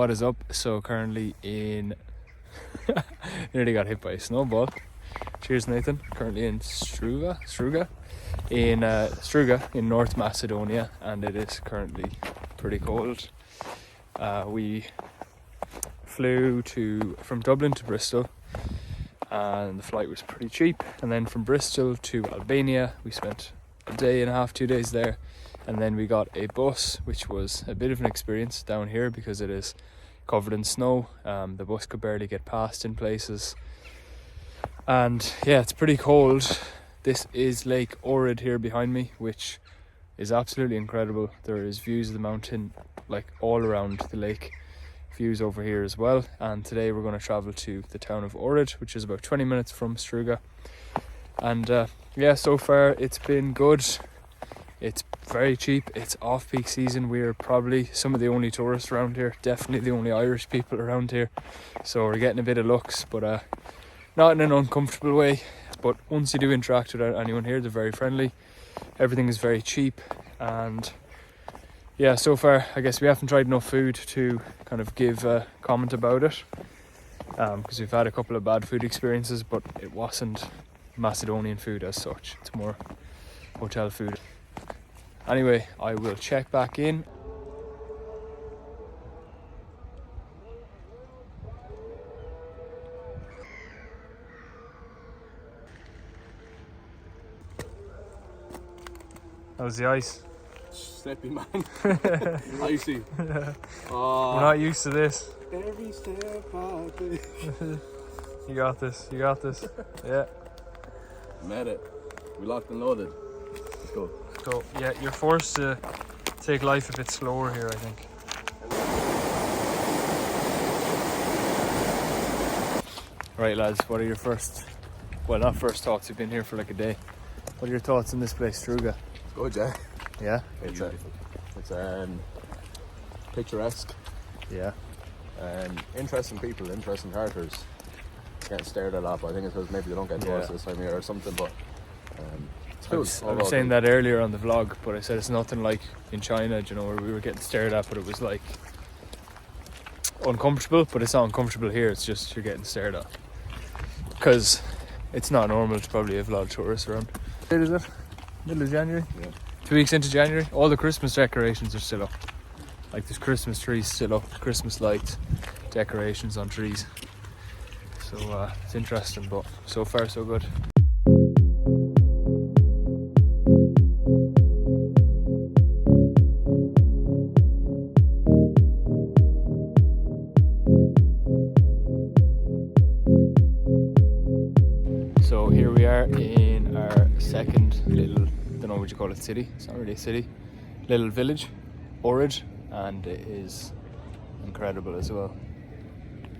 what is up? So currently in nearly got hit by a snowball. Cheers, Nathan. Currently in Struga in North Macedonia, and it is currently pretty cold. We flew from Dublin to Bristol, and the flight was pretty cheap. And then from Bristol to Albania, we spent a day and a half, 2 days there. And then we got a bus, which was a bit of an experience down here because it is covered in snow. The bus could barely get past in places. And yeah, it's pretty cold. This is Lake Ohrid here behind me, which is absolutely incredible. There is views of the mountain like all around the lake. Views over here as well. And today we're going to travel to the town of Ohrid, which is about 20 minutes from Struga. And yeah, so far it's been good. It's very cheap. It's off-peak season. We're probably some of the only tourists around here. Definitely the only Irish people around here. So we're getting a bit of looks, but not in an uncomfortable way. But once you do interact with anyone here, they're very friendly. Everything is very cheap. And yeah, so far, I guess we haven't tried enough food to kind of give a comment about it. Because we've had a couple of bad food experiences, but it wasn't Macedonian food as such. It's more hotel food. Anyway, I will check back in. How's the ice? Slippy, man. Icy. Yeah. Oh. We're not used to this. Every step I take. You got this. You got this. Yeah. Made it. We locked and loaded. Let's go. So yeah, you're forced to take life a bit slower here, I think. Right, lads, what are your not first thoughts, you've been here for like a day. What are your thoughts on this place, Struga? It's good, yeah. Yeah? It's picturesque. Yeah. Interesting people, interesting characters. Getting stared at a lot, but I think it's because maybe they don't get tourists this time of year or something, but I was saying that earlier on the vlog, but I said it's nothing like in China, you know, where we were getting stared at, but it was like uncomfortable, but it's not uncomfortable here, it's just you're getting stared at. Because it's not normal to probably have a lot of tourists around. Is it? Middle of January? Yeah. 2 weeks into January, all the Christmas decorations are still up. Like there's Christmas trees still up, Christmas lights, decorations on trees. So it's interesting, but so far so good. So here we are in our second little, don't know what you call it, city. It's not really a city. Little village, Ohrid, and it is incredible as well.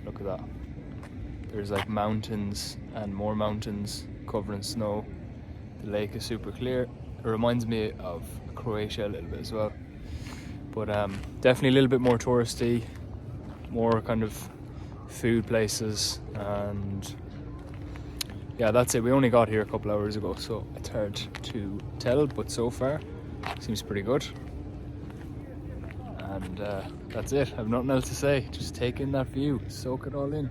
Look at that. There's like mountains and more mountains covered in snow. The lake is super clear. It reminds me of Croatia a little bit as well. But definitely a little bit more touristy, more kind of food places, and yeah, that's it. We only got here a couple hours ago, so it's hard to tell, but so far seems pretty good. And that's it. I have nothing else to say. Just take in that view, soak it all in.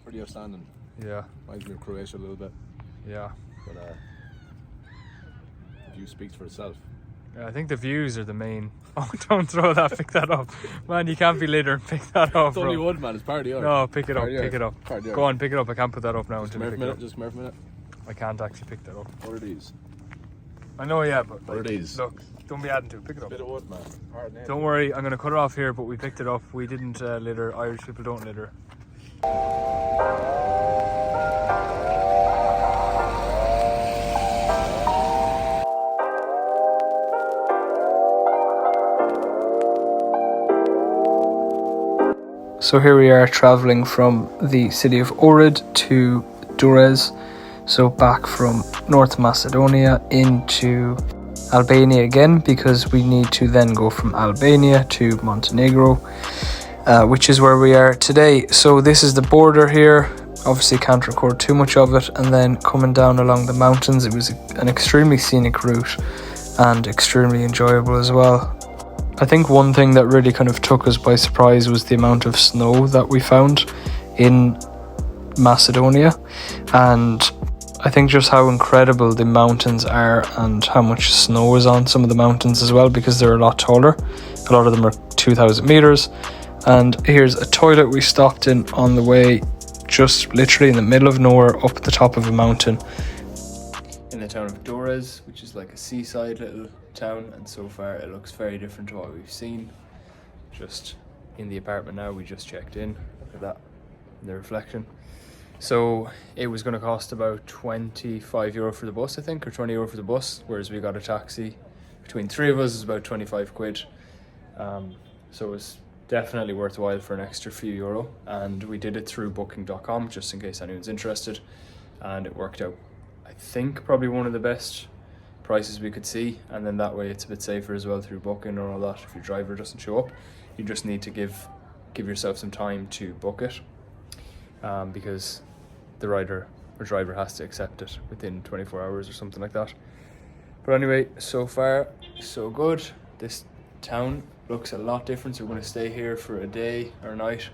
Pretty outstanding. Yeah. Reminds me of Croatia a little bit. Yeah. But the view speaks for itself. Yeah, I think the views are the main. Oh, don't throw that, pick that up. Man, you can't be later and pick that up, It's only wood, man, it's part of the art. No, pick it up, pick it up. Go on, pick it up. I can't put that up now. Just come here for a minute. I can't actually pick that up. What are these? I know, yeah, but What are these? look, don't be adding to it. Pick it up. Bit of wood, man. Hard nail. Don't worry, I'm going to cut it off here, but we picked it up. We didn't litter. Irish people don't litter. So here we are travelling from the city of Ohrid to Durrës. So back from North Macedonia into Albania again, because we need to then go from Albania to Montenegro, which is where we are today. So this is the border here. Obviously can't record too much of it. And then coming down along the mountains, it was an extremely scenic route and extremely enjoyable as well. I think one thing that really kind of took us by surprise was the amount of snow that we found in Macedonia, and I think just how incredible the mountains are and how much snow is on some of the mountains as well, because they're a lot taller. A lot of them are 2,000 meters. And here's a toilet we stopped in on the way, just literally in the middle of nowhere up at the top of a mountain. In the town of Durrës, which is like a seaside little town, and so far it looks very different to what we've seen. Just in the apartment now, we just checked in. Look at that, the reflection. So it was going to cost about €25 for the bus, I think, or €20 for the bus, whereas we got a taxi between three of us is about 25 quid. So it was definitely worthwhile for an extra few euro, and we did it through booking.com just in case anyone's interested, and it worked out, I think, probably one of the best prices we could see. And then that way it's a bit safer as well through booking or all that. If your driver doesn't show up, you just need to give yourself some time to book it, because the rider or driver has to accept it within 24 hours or something like that. But anyway, so far so good. This town looks a lot different, so we're going to stay here for a day or a night,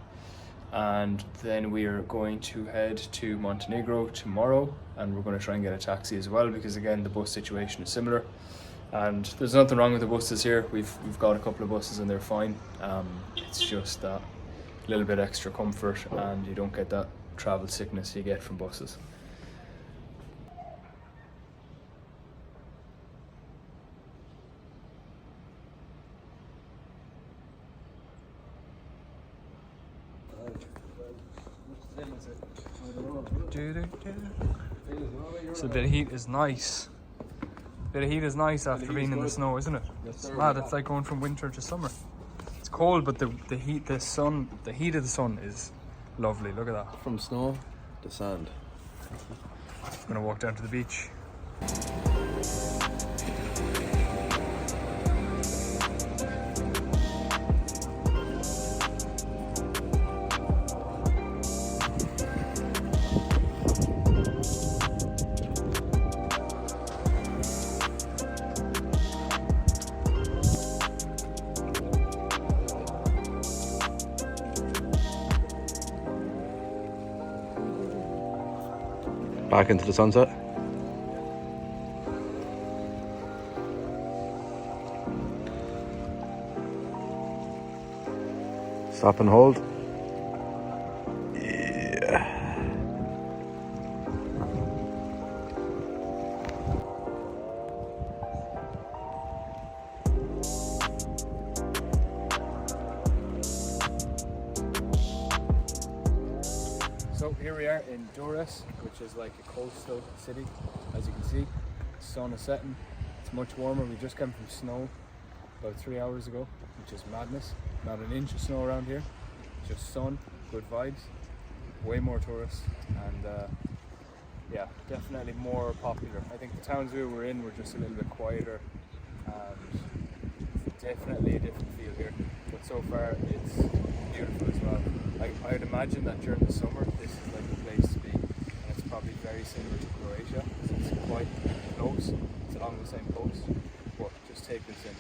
and then we are going to head to Montenegro tomorrow, and we're going to try and get a taxi as well, because again the bus situation is similar, and there's nothing wrong with the buses here. We've got a couple of buses and they're fine. It's just that little bit extra comfort, and you don't get that travel sickness you get from buses. So a bit of heat is nice. A bit of heat is nice after being in the snow, isn't it? It's mad. It's like going from winter to summer. It's cold, but the heat of the sun is lovely. Look at that. From snow to sand. I'm gonna walk down to the beach. Back into the sunset. Stop and hold. Yeah. So here we are in Durrës, which is like a coastal city. As you can see, the sun is setting. It's much warmer. We just came from snow about 3 hours ago, which is madness. Not an inch of snow around here, just sun, good vibes, way more tourists, and yeah, definitely more popular. I think the towns we were in were just a little bit quieter, and definitely a different feel here. But so far it's beautiful as well. I would imagine that during the summer this is like the place to be, and it's probably very similar to Croatia, because it's quite close, it's along the same coast. But just take this in.